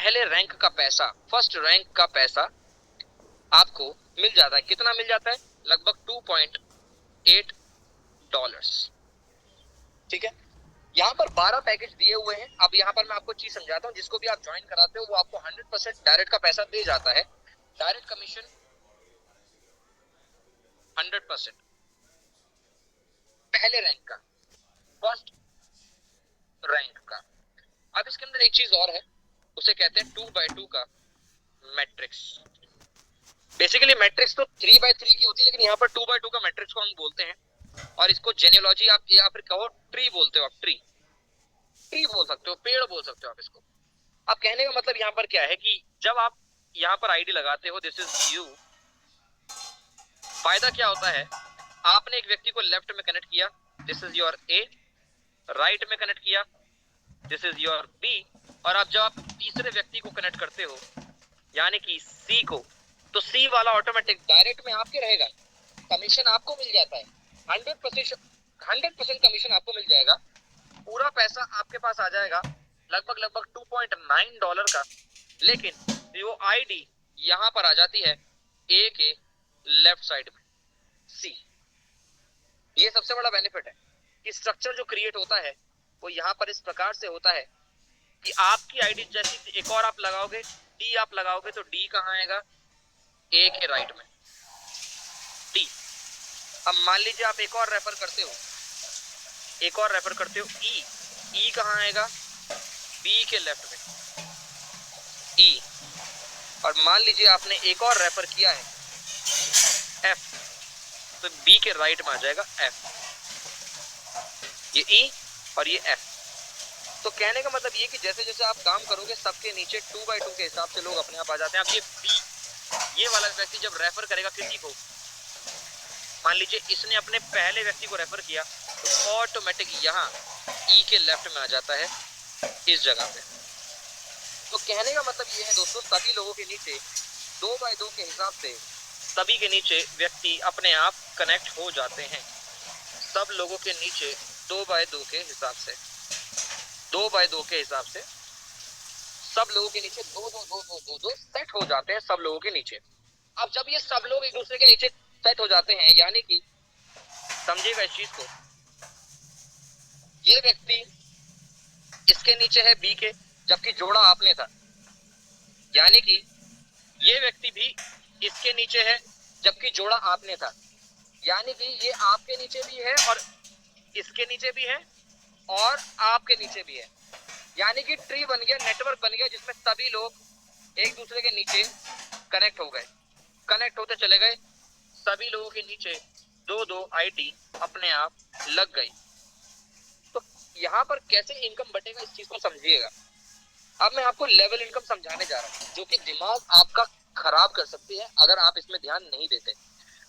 पहले रैंक का पैसा, फर्स्ट रैंक का पैसा आपको मिल जाता है। कितना मिल जाता है? लगभग $2.8। ठीक है, यहाँ पर 12 पैकेज दिए हुए हैं। अब यहाँ पर मैं आपको चीज समझाता हूँ, जिसको भी आप ज्वाइन कराते हो वो आपको 100% डायरेक्ट का पैसा दे जाता है। डायरेक्ट कमीशन 100% पहले रैंक का, फर्स्ट रैंक का। अब इसके अंदर एक चीज और है, उसे कहते हैं 2x2 का मैट्रिक्स। बेसिकली मैट्रिक्स तो 3x3 की होती है, लेकिन यहाँ पर 2x2 का मैट्रिक्स को हम बोलते हैं, और इसको जेनियोलॉजी आप या फिर कहो ट्री बोलते हो। आप ट्री बोल सकते हो, पेड़ बोल सकते हो आप इसको। अब कहने का मतलब यहाँ पर क्या है कि जब आप यहाँ पर आईडी लगाते हो, दिस इज यू, फायदा क्या होता है? आपने एक व्यक्ति को लेफ्ट में कनेक्ट किया, this is your A, right में कनेक्ट किया, दिस इज योर बी, और अब जब आप तीसरे व्यक्ति को कनेक्ट करते हो यानी कि सी को, तो सी वाला ऑटोमेटिक डायरेक्ट में आपके रहेगा, कमीशन आपको मिल जाता है। 100% कमीशन आपको मिल जाएगा। पूरा पैसा आपके पास आ जाएगा लगभग $2.9 का। लेकिन वो आईडी यहां पर आ जाती है ए के लेफ्ट साइड में, सी। ये सबसे बड़ा बेनिफिट है कि स्ट्रक्चर जो क्रिएट होता है वो यहां पर इस प्रकार से होता है कि आपकी आईडी जैसी एक और आप लगाओगे, डी आप लगाओगे, तो डी कहां आएगा? ए के राइट में, डी। अब मान लीजिए आप एक और रेफर करते हो, ई, ई कहां आएगा? बी के लेफ्ट में, ई। और मान लीजिए आपने एक और रेफर किया है एफ, तो बी के राइट में आ जाएगा एफ, ये ई और ये एफ। तो कहने का मतलब ये कि जैसे जैसे आप काम करोगे सबके नीचे 2x2 के हिसाब से लोग अपने आप आ जाते हैं। अब ये बी, ये वाला व्यक्ति जब रेफर करेगा किसी को, मान लीजिए इसने अपने पहले व्यक्ति को रेफर किया, तो ऑटोमेटिक यहाँ ई के लेफ्ट में आ जाता है इस जगह पे। तो कहने का मतलब ये है दोस्तों, सभी लोगों के नीचे 2x2 के हिसाब से सभी के नीचे व्यक्ति अपने आप कनेक्ट हो जाते हैं। सब लोगों के नीचे 2x2 के हिसाब से, 2x2 के हिसाब से सब लोगों के नीचे दो सेट हो जाते हैं सब लोगों के नीचे। अब जब ये सब लोग एक दूसरे के नीचे सेट हो जाते हैं, यानी कि समझिएगा इस चीज को, ये व्यक्ति इसके नीचे है बी के, जबकि जोड़ा आपने था, यानी कि ये व्यक्ति भी इसके नीचे है जबकि जोड़ा आपने था, यानी कि ये आपके नीचे भी है और इसके नीचे भी है और आपके नीचे भी है। यानी कि ट्री बन गया, नेटवर्क बन गया, जिसमें सभी लोग एक दूसरे के नीचे कनेक्ट हो गए, कनेक्ट होते चले गए। सभी लोगों के नीचे दो आईडी अपने आप लग गई। तो यहाँ पर कैसे इनकम बटेगा, इस चीज को समझिएगा। अब मैं आपको लेवल इनकम समझाने जा रहा हूँ, जो कि दिमाग आपका खराब कर सकती है अगर आप इसमें ध्यान नहीं देते।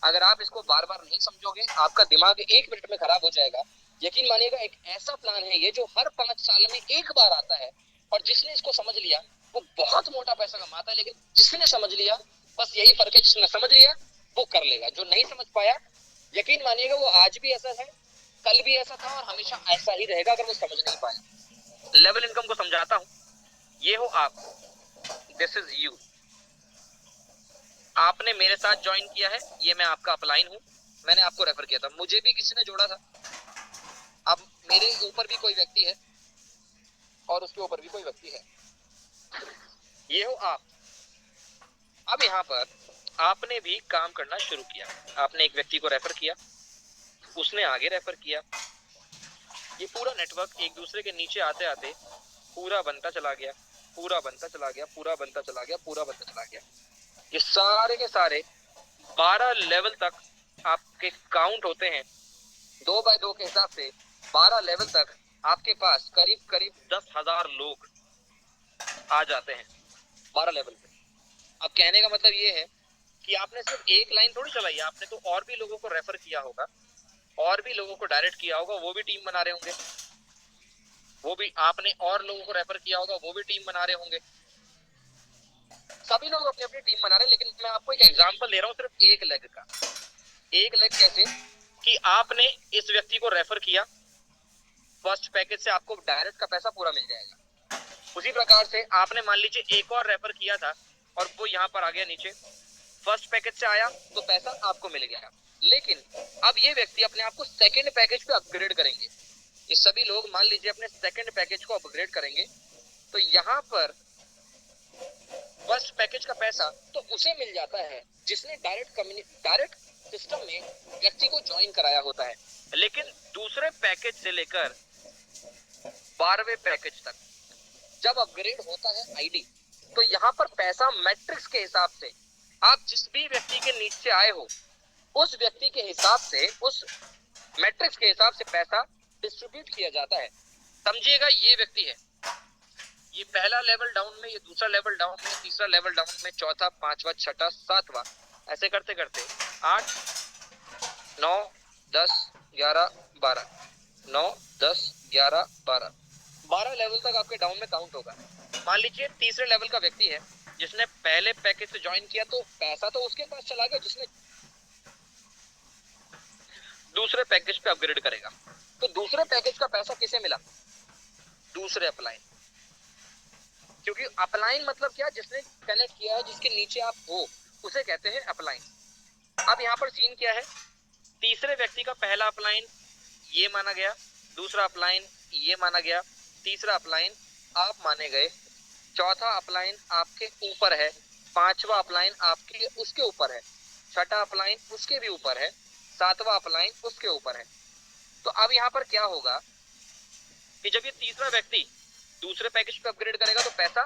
अगर आप इसको बार बार नहीं समझोगे, आपका दिमाग 1 मिनट में खराब हो जाएगा। यकीन मानिएगा, एक ऐसा प्लान है ये जो हर 5 साल में एक बार आता है, और जिसने इसको समझ लिया वो बहुत मोटा पैसा कमाता है। लेकिन जिसने समझ लिया, बस यही फर्क है, जिसने समझ लिया वो कर लेगा, जो नहीं समझ पाया यकीन मानिएगा वो आज भी ऐसा है, कल भी ऐसा था और हमेशा ऐसा ही रहेगा अगर वो समझ नहीं पाया। लेवल इनकम को समझाता हूं। ये हो आप, दिस इज यू, आपने मेरे साथ ज्वाइन किया है, ये मैं आपका अपलाइन हूं, मैंने आपको रेफर किया था, मुझे भी किसी ने जोड़ा था। अब मेरे ऊपर भी कोई व्यक्ति है और उसके ऊपर भी कोई व्यक्ति है, ये हो आप। अब यहाँ पर आपने भी काम करना शुरू किया, आपने एक व्यक्ति को रेफर किया, उसने आगे रेफर किया, ये पूरा नेटवर्क एक दूसरे के नीचे आते आते पूरा बनता चला गया, पूरा बनता चला गया, पूरा बनता चला गया, पूरा बनता चला गया। ये सारे के सारे 12 लेवल तक आपके काउंट होते हैं। 2x2 के हिसाब से 12 लेवल तक आपके पास करीब करीब 10,000 लोग आ जाते हैं 12 लेवल पे। अब कहने का मतलब ये है कि आपने सिर्फ एक लाइन थोड़ी चलाई है, आपने तो और भी लोगों को रेफर किया होगा, और भी लोगों को डायरेक्ट किया होगा, वो भी टीम बना रहे होंगे, वो भी आपने और लोगों को रेफर किया होगा, वो भी टीम बना रहे होंगे। सभी लोग अपनी अपनी टीम बना रहे हैं। लेकिन मैं आपको एक एग्जांपल दे रहा हूँ सिर्फ एक लेग का। एक लेग कैसे कि आपने इस व्यक्ति को रेफर किया, फर्स्ट पैकेज से आपको डायरेक्ट का पैसा पूरा मिल जाएगा। उसी प्रकार से आपने मान लीजिए एक और रेफर किया था और वो यहाँ पर आ गया नीचे, फर्स्ट पैकेज से आया तो पैसा आपको मिल गया। लेकिन अब ये व्यक्ति अपने आप को सेकंड पैकेज पे अपग्रेड करेंगे, ये सभी लोग मान लीजिए अपने सेकंड पैकेज को अपग्रेड करेंगे, तो यहाँ पर फर्स्ट पैकेज का पैसा तो उसे मिल जाता है जिसने डायरेक्ट सिस्टम में व्यक्ति को ज्वाइन कराया होता है। लेकिन दूसरे पैकेज से लेकर 12वें पैकेज तक जब अपग्रेड होता है आईडी, तो यहाँ पर पैसा मैट्रिक्स के हिसाब से आप जिस भी व्यक्ति के नीचे आए हो उस व्यक्ति के हिसाब से, उस मैट्रिक्स के हिसाब से पैसा डिस्ट्रीब्यूट किया जाता है। समझिएगा, ये व्यक्ति है, ये पहला लेवल डाउन में, ये दूसरा लेवल डाउन में, तीसरा लेवल डाउन में, चौथा, पांचवा, छठा, सातवां, ऐसे करते करते 8, 9, 10, 11, 12, 9, 10, 11, 12 लेवल तक आपके डाउन में काउंट होगा। मान लीजिए तीसरे लेवल का व्यक्ति है जिसने पहले पैकेज से ज्वाइन किया, तो पैसा तो उसके पास चला गया जिसने दूसरे पैकेज पे अपग्रेड करेगा। तो दूसरे पैकेज का पैसा किसे मिला? दूसरे अपलाइन, क्योंकि अपलाइन मतलब क्या, जिसने कनेक्ट किया है, जिसके नीचे आप हो उसे कहते हैं अपलाइन। अब यहाँ पर सीन क्या है, तीसरे व्यक्ति का पहला अपलाइन ये माना गया, दूसरा अपलाइन ये माना गया, तीसरा अपलाइन आप माने गए, चौथा अपलाइन आपके ऊपर है, पांचवा अपलाइन आपके उसके ऊपर है, छठा अपलाइन उसके भी ऊपर है, सातवां अपलाइन उसके ऊपर है। तो अब यहाँ पर क्या होगा कि जब ये तीसरा व्यक्ति दूसरे पैकेज पे अपग्रेड करेगा तो पैसा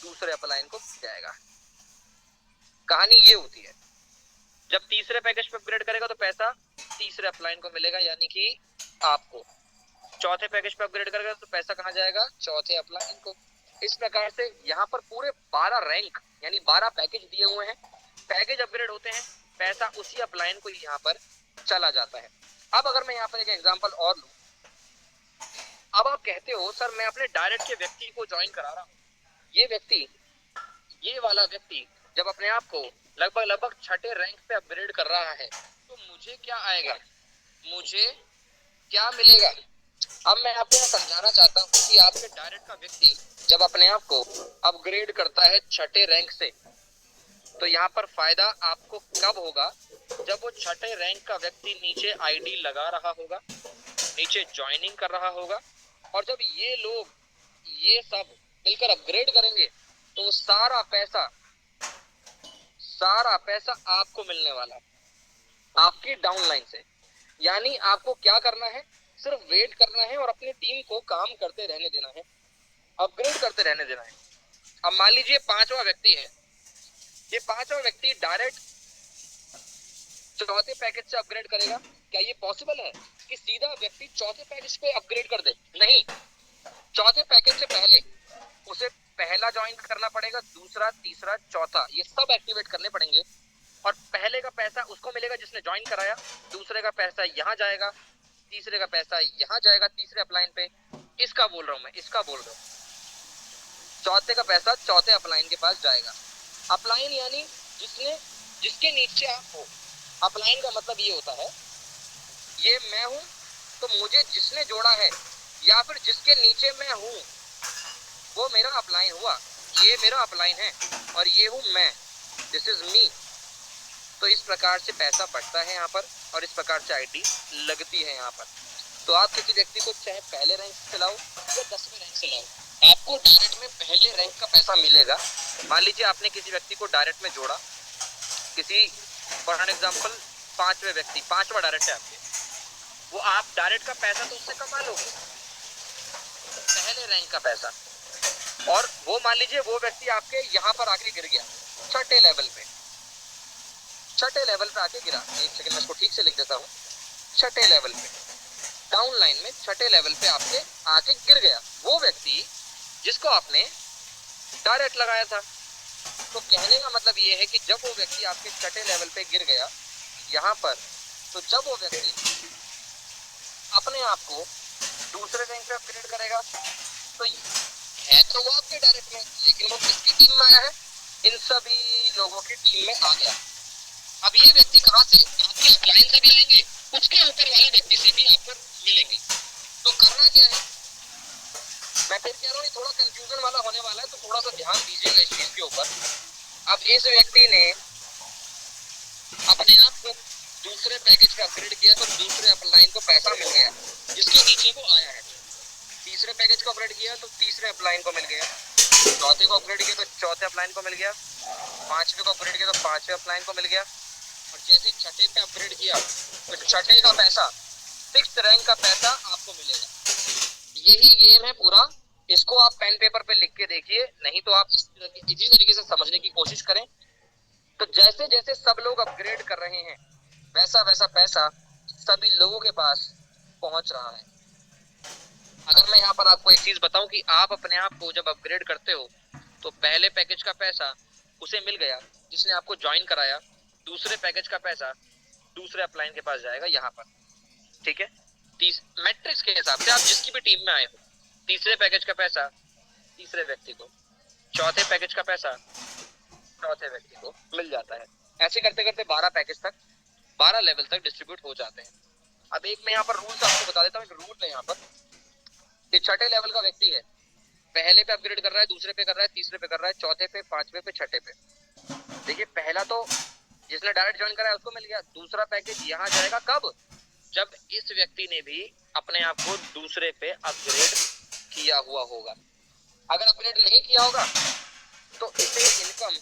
दूसरे अपलाइन को जाएगा। कहानी ये होती है, जब तीसरे पैकेज पे अपग्रेड करेगा तो पैसा तीसरे अपलाइन को मिलेगा, यानी कि आपको। चौथे पैकेज पे अपग्रेड करेगा तो पैसा कहाँ जाएगा? चौथे अपलाइन को। इस प्रकार से यहाँ पर पूरे 12 रैंक यानी 12 पैकेज दिए हुए हैं, पैकेज अपग्रेड होते हैं, पैसा उसी अपलाइन को यहाँ पर चला जाता है। अब अगर मैं यहाँ पर एक एग्जांपल और लूं, अब आप कहते हो सर मैं अपने डायरेक्ट के व्यक्ति को ज्वाइन करा रहा हूँ, ये वाला व्यक्ति जब अपने आप को लगभग छठे रैंक पे अपग्रेड कर रहा है तो मुझे क्या आएगा, मुझे क्या मिलेगा? अब मैं आपको समझाना चाहता हूँ कि आपके डायरेक्ट का व्यक्ति जब अपने आप को अपग्रेड करता है छठे रैंक से, तो यहाँ पर फायदा आपको कब होगा? जब वो छठे रैंक का व्यक्ति नीचे आईडी लगा रहा होगा, नीचे ज्वाइनिंग कर रहा होगा, और जब ये लोग ये सब मिलकर अपग्रेड करेंगे तो सारा पैसा आपको मिलने वाला है आपकी डाउनलाइन से। यानी आपको क्या करना है? सिर्फ वेट करना है और अपनी टीम को काम करते रहने देना है, अपग्रेड करते रहने देना है। अब मान लीजिए पांचवा व्यक्ति है, ये पांचवा व्यक्ति डायरेक्ट चौथे पैकेज से अपग्रेड करेगा। क्या ये पॉसिबल है कि सीधा व्यक्ति चौथे पैकेज पे अपग्रेड कर दे? नहीं, चौथे पैकेज से पहले उसे पहला ज्वाइन करना पड़ेगा, दूसरा, तीसरा, चौथा, ये सब एक्टिवेट करने पड़ेंगे, और पहले का पैसा उसको मिलेगा जिसने ज्वाइन कराया, दूसरे का पैसा यहाँ जाएगा, तीसरे का पैसा यहाँ जाएगा तीसरे अपलाइन पे। इसका बोल रहा हूँ मैं, इसका बोल रहा हूँ। चौथे का पैसा चौथे अपलाइन के पास जाएगा। अपलाइन यानी जिसके नीचे आप हो। अपलाइन का मतलब ये होता है, ये मैं हूं तो मुझे जिसने जोड़ा है या फिर जिसके नीचे मैं हूं वो मेरा अपलाइन हुआ, ये मेरा अपलाइन है और ये हूं मैं, दिस इज मी। तो इस प्रकार से पैसा बढ़ता है यहाँ पर और इस प्रकार से आईडी लगती है यहाँ पर। तो आप किसी व्यक्ति को चाहे पहले रैंक से लाओ या 10वें रैंक से लाओ, आपको डायरेक्ट में पहले रैंक का पैसा मिलेगा। मान लीजिए आपने किसी व्यक्ति को डायरेक्ट में जोड़ा, किसी फॉर एग्जांपल पांचवें व्यक्ति, पांचवा डायरेक्ट है आपके, वो आप डायरेक्ट का पैसा तो उससे कमा लोगे, पहले रैंक का पैसा, और वो मान लीजिए वो व्यक्ति आपके यहाँ पर आके गिर गया छठे लेवल पे, छठे लेवल पे आके गिरा। एक सेकंड में इसको ठीक से लिख देता हूँ। छठे लेवल पे डाउन लाइन में छठे लेवल पे आपके आके गिर गया वो व्यक्ति जिसको आपने डायरेक्ट लगाया था। तो कहने का मतलब ये है कि जब वो व्यक्ति आपके छठे लेवल पे गिर गया यहाँ पर, तो जब वो व्यक्ति अपने आप को दूसरे रैंक पे अपग्रेड करेगा तो है तो वो आपके डायरेक्ट में, लेकिन वो किसकी टीम में आया है? इन सभी लोगों की टीम में आ गया। अब ये व्यक्ति कहाँ से? आपके अपलाइन से भी आएंगे, उसके ऊपर वाले व्यक्ति से भी आपको मिलेंगे। तो करना क्या है? मैं फिर कह रहा हूँ ये थोड़ा कंफ्यूजन वाला होने वाला है, तो थोड़ा सा ध्यान दीजिएगा इस चीज के ऊपर। अब इस व्यक्ति ने अपने आप को दूसरे पैकेज पे अपग्रेड किया तो दूसरे अपलाइन को पैसा मिल गया जिसके नीचे वो आया है। तीसरे पैकेज को अपग्रेड किया तो तीसरे अपलाइन को मिल गया, चौथे को अपग्रेड किया तो चौथे अपलाइन को मिल गया, पांचवे को अपग्रेड किया तो पांचवे अपलाइन को मिल गया, और जैसे छठे पे अपग्रेड किया तो छठे का पैसा, सिक्स रैंक का पैसा आपको मिलेगा। यही गेम है पूरा। इसको आप पेन पेपर पे लिख के देखिए, नहीं तो आप इसी तरीके से समझने की कोशिश करें। तो जैसे जैसे सब लोग अपग्रेड कर रहे हैं वैसा वैसा पैसा सभी लोगों के पास पहुंच रहा है। अगर मैं यहाँ पर आपको एक चीज बताऊं कि आप अपने आप को जब अपग्रेड करते हो तो पहले पैकेज का पैसा उसे मिल गया जिसने आपको ज्वाइन कराया, दूसरे पैकेज का पैसा दूसरे अपलाइन के पास जाएगा यहाँ पर, ठीक है। मैट्रिक्स के हिसाब से आप जिसकी भी टीम में आए हो, तीसरे पैकेज का पैसा तीसरे व्यक्ति को, चौथे पैकेज का पैसा चौथे व्यक्ति को मिल जाता है। ऐसे करते करते 12 पैकेज तक, 12 लेवल तक डिस्ट्रीब्यूट हो जाते हैं। अब एक मैं यहाँ पर रूल्स आपको बता देता हूँ। एक रूल है यहाँ पर कि छठे लेवल का व्यक्ति है, पहले पे अपग्रेड कर रहा है, दूसरे पे कर रहा है, तीसरे पे कर रहा है, चौथे पे, पांचवे पे, छठे पे। देखिए पहला तो जिसने डायरेक्ट ज्वाइन करा है उसको मिल गया, दूसरा पैकेज यहाँ जाएगा कब, जब इस व्यक्ति ने भी अपने आप को दूसरे पे अपग्रेड किया हुआ होगा। अगर अपग्रेड नहीं किया होगा तो इसे इनकम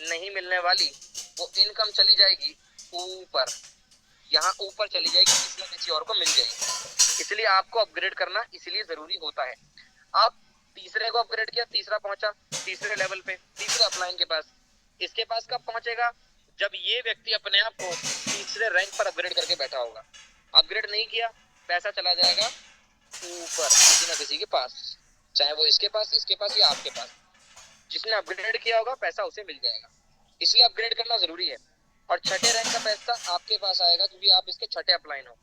नहीं मिलने वाली, वो इनकम चली जाएगी ऊपर, यहाँ ऊपर चली जाएगी, किसी न किसी और को मिल जाएगी। इसलिए आपको अपग्रेड करना इसलिए जरूरी होता है। आप तीसरे को अपग्रेड किया, तीसरा पहुंचा तीसरे लेवल पे, तीसरे अपलाइन के पास, इसके पास कब पहुंचेगा, जब ये व्यक्ति अपने आप को तीसरे रैंक पर अपग्रेड करके बैठा होगा। अपग्रेड नहीं किया, पैसा चला जाएगा ऊपर किसी न किसी के पास, चाहे वो इसके पास या आपके पास। जिसने अपग्रेड किया होगा पैसा उसे मिल जाएगा, इसलिए अपग्रेड करना जरूरी है। और छठे रैंक का पैसा आपके पास आएगा क्योंकि आप इसके छठे अपलाइन हो।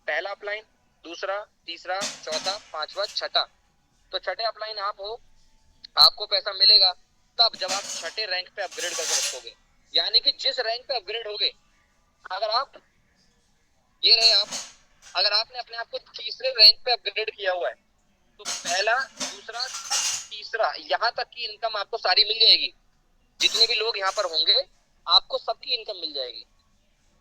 पहला अपलाइन, दूसरा, तीसरा, चौथा, पांचवा, छठा, तो छठे अपलाइन आप हो, आपको पैसा मिलेगा तब जब आप छठे रैंक पे अपग्रेड करके रखोगे। यानी कि जिस रैंक पे अपग्रेड होगे, अगर आप ये रहे आप, अगर आपने अपने आप को तीसरे रैंक पे अपग्रेड किया हुआ है तो पहला, दूसरा, तीसरा, यहाँ तक की इनकम आपको सारी मिल जाएगी। जितने भी लोग यहाँ पर होंगे आपको सबकी इनकम मिल जाएगी।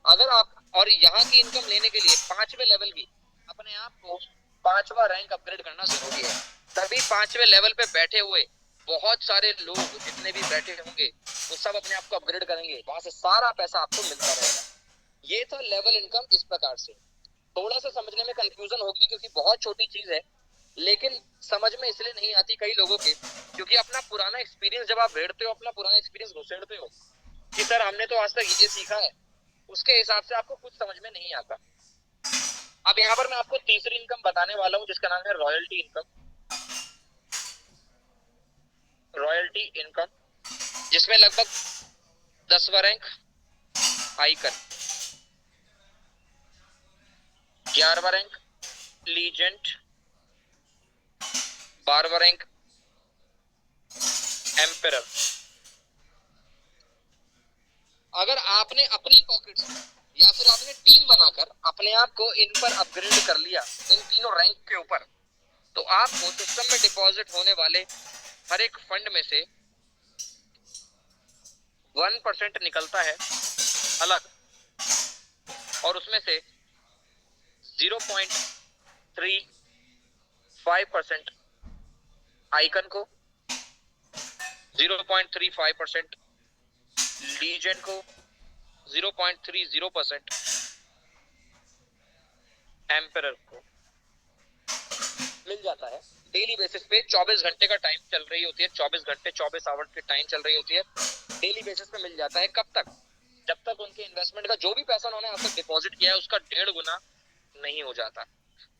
अगर आप, और यहाँ की इनकम लेने के लिए पांचवे लेवल की अपने आप को पांचवा रैंक अपग्रेड करना जरूरी है। तभी पांचवे लेवल पे बैठे हुए बहुत सारे लोग जितने भी बैठे होंगे वो सब अपने आप को अपग्रेड करेंगे, वहां से सारा पैसा आपको मिलता रहेगा। ये था लेवल इनकम। इस प्रकार से थोड़ा सा समझने में कंफ्यूजन होगी क्योंकि बहुत छोटी चीज है, लेकिन समझ में इसलिए नहीं आती कई लोगों के क्योंकि अपना पुराना एक्सपीरियंस जब आप भेड़ते हो, अपना पुराना एक्सपीरियंस घुसेड़ते हो कि सर हमने तो आज तक ये सीखा है, उसके हिसाब से आपको कुछ समझ में नहीं आता। अब यहाँ पर मैं आपको तीसरी इनकम बताने वाला हूँ जिसका नाम है रॉयल्टी इनकम। रॉयल्टी इनकम जिसमें लगभग 10वां रैंक आइकन, 11वां रैंक लीजेंड, 12वां रैंक एम्परर। अगर आपने अपनी पॉकेट से या फिर आपने टीम बनाकर अपने आप को इन पर अपग्रेड कर लिया, इन तीनों रैंक के ऊपर, तो आपको सिस्टम में डिपॉजिट होने वाले हर एक फंड में से 1% निकलता है अलग, और उसमें से 0.35% आइकन को, 0.35% लीजेंड को, 0.30% एम्परर को मिल जाता है डेली बेसिस पे। 24 घंटे का टाइम चल रही होती है, 24 घंटे 24 आवर्स की टाइम चल रही होती है, डेली बेसिस पे मिल जाता है। कब तक, जब तक उनके इन्वेस्टमेंट का जो भी पैसा उन्होंने अब तक डिपॉजिट किया है उसका 1.5 गुना नहीं हो जाता।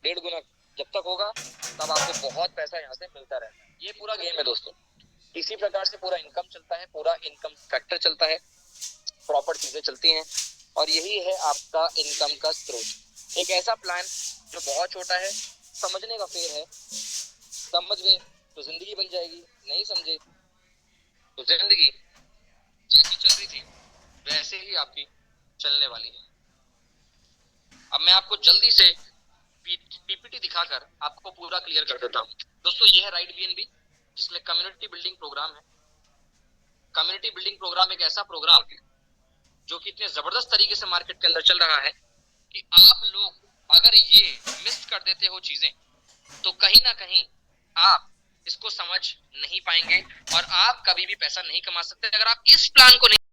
1.5 गुना जब तक होगा तब आपको बहुत पैसा यहाँ से मिलता रहता है। ये पूरा गेम है दोस्तों। इसी प्रकार से पूरा इनकम चलता है, पूरा इनकम फैक्टर चलता है, प्रॉपर चीजें चलती हैं, और यही है आपका इनकम का स्रोत। एक ऐसा प्लान जो बहुत छोटा है, समझने का फेर है, समझ गए तो जिंदगी बन जाएगी, नहीं समझे तो जिंदगी जैसी चल रही थी वैसे ही आपकी चलने वाली है। अब मैं आपको जल्दी से पीपीटी दिखाकर आपको पूरा क्लियर कर देता हूँ। दोस्तों ये है राइट बीएनबी, जिसमें कम्युनिटी बिल्डिंग प्रोग्राम है। कम्युनिटी बिल्डिंग प्रोग्राम एक ऐसा प्रोग्राम है जो कि इतने जबरदस्त तरीके से मार्केट के अंदर चल रहा है कि आप लोग अगर ये मिस कर देते हो चीजें तो कहीं ना कहीं आप इसको समझ नहीं पाएंगे और आप कभी भी पैसा नहीं कमा सकते अगर आप इस प्लान को नहीं